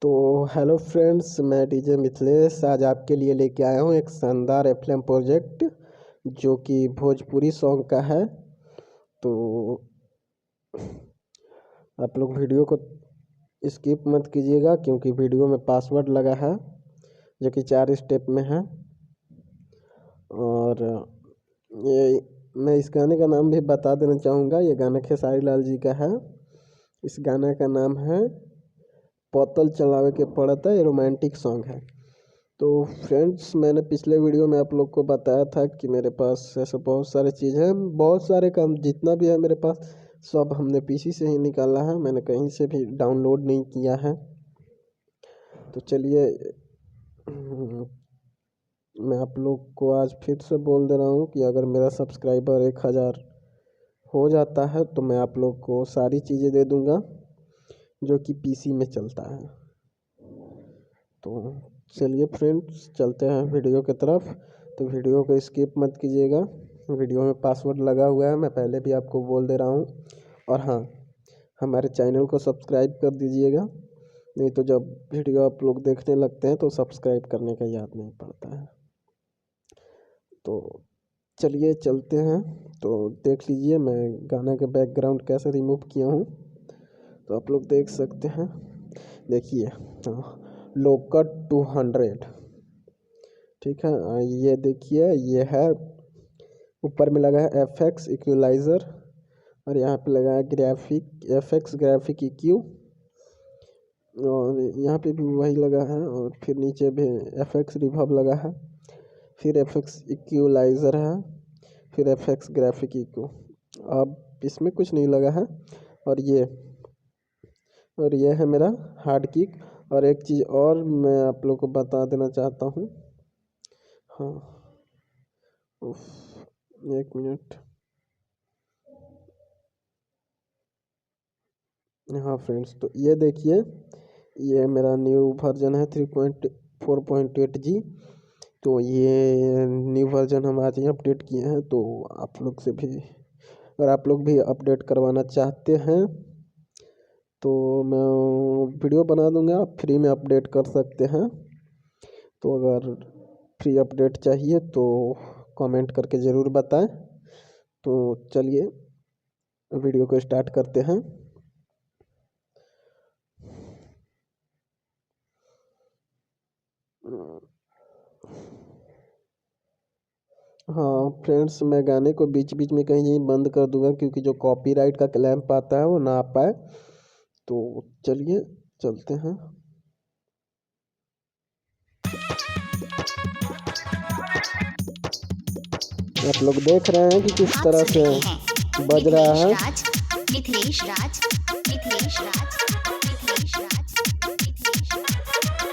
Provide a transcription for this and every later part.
तो hello friends, मैं DJ Mithilesh आज आपके लिए लेके आया हूँ एक शानदार एफएम प्रोजेक्ट जो कि भोजपुरी सॉन्ग का है। तो आप लोग वीडियो को स्किप मत कीजिएगा क्योंकि वीडियो में पासवर्ड लगा है जो कि 4 स्टेप में है। और ये मैं इस गाने का नाम भी बता देना चाहूँगा। ये गाना खेसारी लाल जी का है। इस गाने का नाम है पतल चलावे के पड़ता है। ये रोमांटिक सॉन्ग है। तो फ्रेंड्स, मैंने पिछले वीडियो में आप लोग को बताया था कि मेरे पास ऐसे बहुत सारे चीज़ हैं, बहुत सारे काम जितना भी है मेरे पास सब हमने पीसी से ही निकाला है, मैंने कहीं से भी डाउनलोड नहीं किया है। तो चलिए मैं आप लोग को आज फिर से बोल दे रहा हूँ कि अगर मेरा सब्सक्राइबर 1000 हो जाता है तो मैं आप लोग को सारी चीज़ें दे दूँगा जो कि पीसी में चलता है। तो चलिए फ्रेंड्स, चलते हैं वीडियो की तरफ। तो वीडियो को स्किप मत कीजिएगा, वीडियो में पासवर्ड लगा हुआ है, मैं पहले भी आपको बोल दे रहा हूँ। और हाँ, हमारे चैनल को सब्सक्राइब कर दीजिएगा, नहीं तो जब वीडियो आप लोग देखने लगते हैं तो सब्सक्राइब करने का याद नहीं पड़ता है। तो चलिए चलते हैं। तो देख लीजिए मैं गाना के बैकग्राउंड कैसे रिमूव किया हूँ, तो आप लोग देख सकते हैं। देखिए लोकट 200, ठीक है। ये देखिए, ये है ऊपर में लगा है एफएक्स इक्वलाइज़र और यहाँ पे लगा है ग्राफिक एफएक्स ग्राफिक EQ, और यहाँ पे भी वही लगा है। और फिर नीचे भी एफएक्स रिवर्ब लगा है, फिर एफएक्स इक्वलाइज़र है, फिर एफएक्स ग्राफिक EQ। अब इसमें कुछ नहीं लगा है। और ये है मेरा हार्ड किक। और एक चीज़ और मैं आप लोग को बता देना चाहता हूँ। हाँ, एक मिनट। हाँ फ्रेंड्स, तो ये देखिए, ये मेरा न्यू वर्जन है 3.4.8G। तो ये न्यू वर्जन हम आज ही अपडेट किए हैं। तो आप लोग से भी, अगर आप लोग भी अपडेट करवाना चाहते हैं तो मैं वीडियो बना दूंगा, आप फ्री में अपडेट कर सकते हैं। तो अगर फ्री अपडेट चाहिए तो कमेंट करके ज़रूर बताएं। तो चलिए वीडियो को स्टार्ट करते हैं। हाँ फ्रेंड्स, मैं गाने को बीच बीच में कहीं बंद कर दूंगा क्योंकि जो कॉपीराइट का क्लेम आता है वो ना आ पाए। तो चलिए चलते हैं। आप लोग देख रहे हैं कि किस तरह से बज रहा है। मिथिलेश राज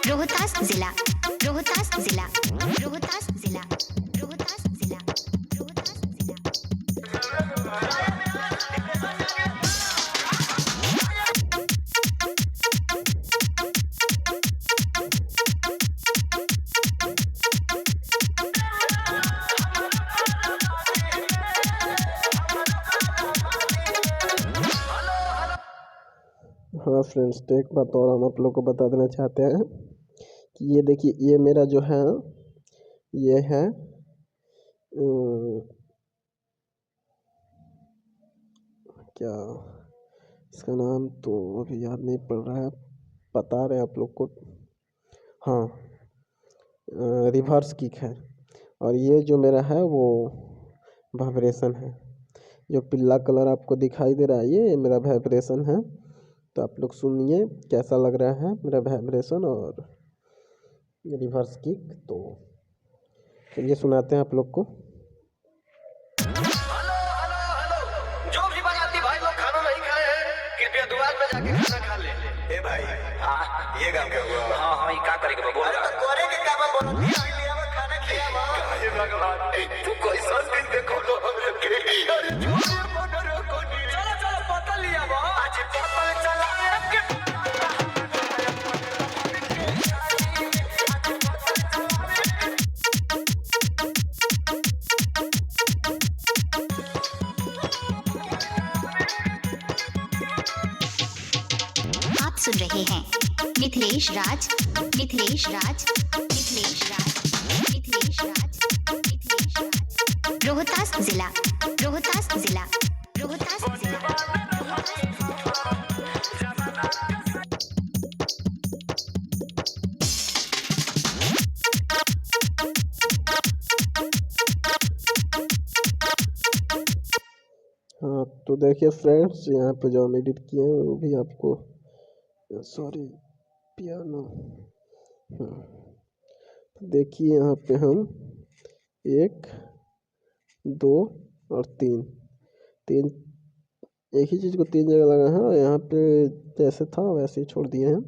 रोहतास जिला हाँ फ्रेंड्स, तो एक बात और हम आप लोग को बता देना चाहते हैं कि ये देखिए, ये मेरा जो है ये है क्या इसका नाम तो अभी याद नहीं पड़ रहा है, बता रहे हैं आप लोग को। हाँ, रिवर्स किक है। और ये जो मेरा है वो वाइब्रेशन है। जो पीला कलर आपको दिखाई दे रहा है ये मेरा वाइब्रेशन है। तो आप लोग सुनिए कैसा लग रहा है मेरा वाइब्रेशन और रिवर्स किक। तो चलिए सुनाते हैं आप लोग को। जो भी बनाती भाई लोग खाना नहीं खाए हैं, कृपया दुकान में जाके खाना खा ले। ए भाई, हाँ ये काम क्या हुआ? हाँ ये क्या करेंगे बोल रहा है। करे के काम बोलो, खाना खिलावा। हे भगवान, तू कैसा दिन देखो लो हमरे के। अरे चलो पता लिया बा। आज पता चला के आप सुन रहे हैं मिथिलेश राज, मिथिलेश राज, मिथिलेश राज, मिथिलेश राज, मिथिलेश राज। रोहतास जिला, रोहतास जिला, रोहतास जिला। हाँ तो देखिए फ्रेंड्स, यहाँ पे जो हम एडिट किए हैं वो भी आपको, सॉरी, पियानो। देखिए यहाँ पे हम 1 2 और 3 तीन एक ही चीज़ को 3 जगह लगा है, और यहाँ पे जैसे था वैसे ही छोड़ दिए हैं,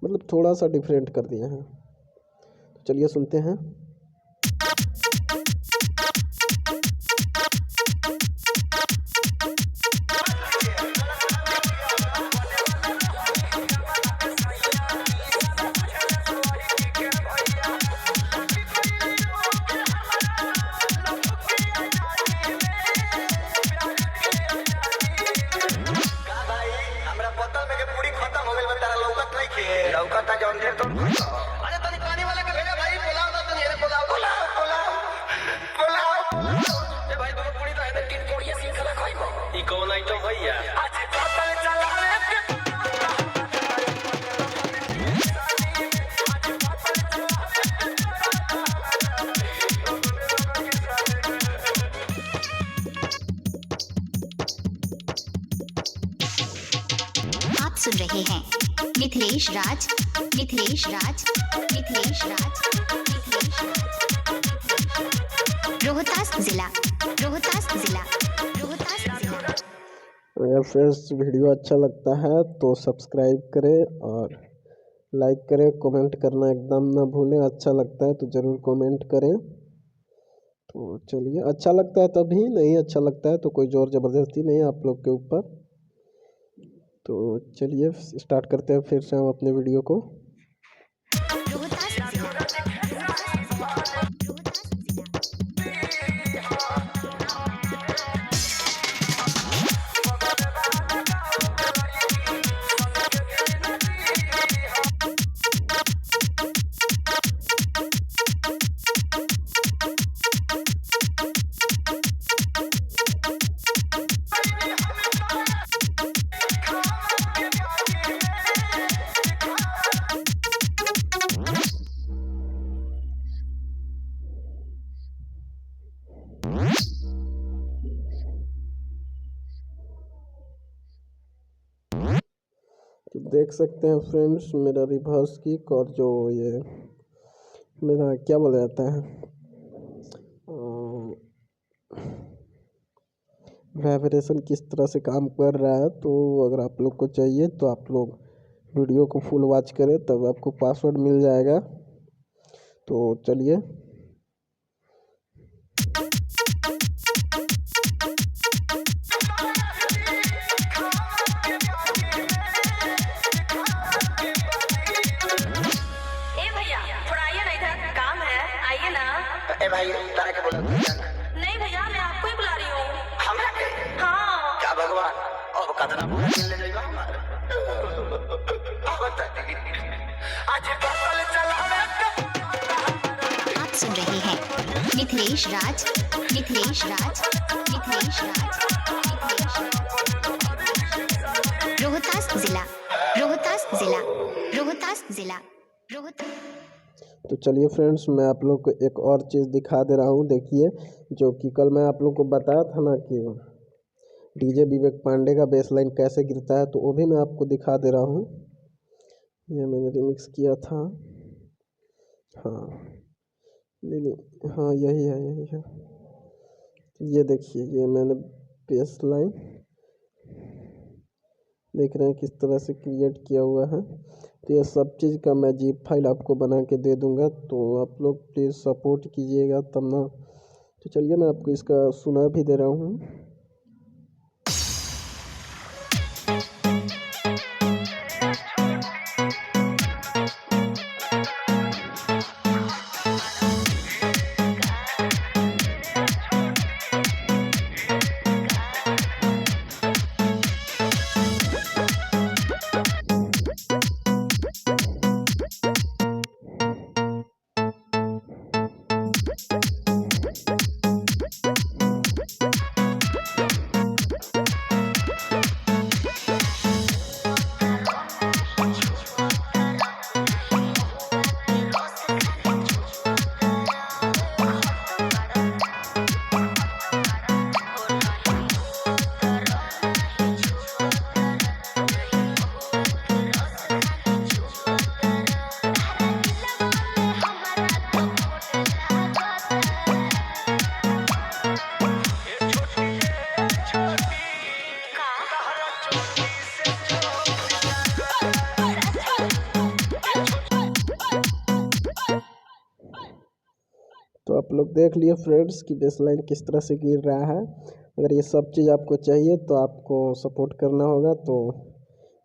मतलब थोड़ा सा डिफरेंट कर दिए हैं। तो चलिए सुनते हैं। लौकता जौन ढेर तो अरे तनी पानी वाला के भेजा भाई, पुलाव दा तनी, अरे पुलाव पुलाव पुलाव पुलाव। ए भाई दो पूरी तो है, 3 पूरी सीन खा खाइबो। ई कौन आइटम भैया? आज पतल चलावे आप सुन रहे हैं मिथिलेश राज, मिथिलेश राज, मिथिलेश राज, मिथिलेश राज। रोहतास जिला, रोहतास जिला, रोहतास जिला। अगर फ्रेंड्स वीडियो अच्छा लगता है तो सब्सक्राइब करें और लाइक करें, कमेंट करना एकदम ना भूलें। अच्छा लगता है तो ज़रूर कमेंट करें। तो चलिए, अच्छा लगता है तभी, नहीं अच्छा लगता है तो कोई ज़ोर ज़बरदस्ती नहीं है आप लोग के ऊपर। तो चलिए स्टार्ट करते हैं फिर से हम अपने वीडियो को। रोहतास जिला, रोहतास जिला। तो देख सकते हैं फ्रेंड्स मेरा रिवर्स किक, और जो ये मेरा क्या बोला जाता है, वाइब्रेशन किस तरह से काम कर रहा है। तो अगर आप लोग को चाहिए तो आप लोग वीडियो को फुल वॉच करें, तब आपको पासवर्ड मिल जाएगा। तो चलिए, ए भाई तारा के बोला नहीं भैया, मैं आपको ही बुला रही हूँ। हमरा के? हाँ। क्या भगवान, अब कतना बुरा दिन ले जाइबा हमार। आवत आज पतल चलावे। आप सुन रहे हैं मिथिलेश राज, मिथिलेश राज, मिथिलेश राज, मिथिलेश राज। रोहतास जिला, रोहतास जिला, रोहतास जिला, रोहतास। तो चलिए फ्रेंड्स, मैं आप लोग को एक और चीज़ दिखा दे रहा हूँ। देखिए, जो कि कल मैं आप लोग को बताया था ना कि डीजे विवेक पांडे का बेस लाइन कैसे गिरता है, तो वो भी मैं आपको दिखा दे रहा हूँ। ये मैंने रिमिक्स किया था। हाँ नहीं, हाँ यही है, यही है। ये देखिए, ये मैंने बेस लाइन देख रहे हैं किस तरह से क्रिएट किया हुआ है। तो ये सब चीज़ का मैं जिप फाइल आपको बना के दे दूंगा, तो आप लोग प्लीज़ सपोर्ट कीजिएगा तब ना। तो चलिए, मैं आपको इसका सुना भी दे रहा हूँ। लोग देख लिए फ्रेंड्स कि बेसलाइन किस तरह से गिर रहा है। अगर ये सब चीज़ आपको चाहिए तो आपको सपोर्ट करना होगा। तो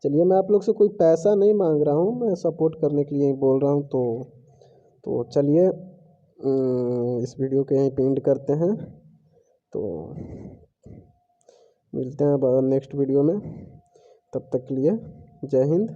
चलिए, मैं आप लोग से कोई पैसा नहीं मांग रहा हूँ, मैं सपोर्ट करने के लिए ही बोल रहा हूँ। तो चलिए इस वीडियो को यहीं पे एंड करते हैं। तो मिलते हैं अब नेक्स्ट वीडियो में, तब तक के लिए जय हिंद।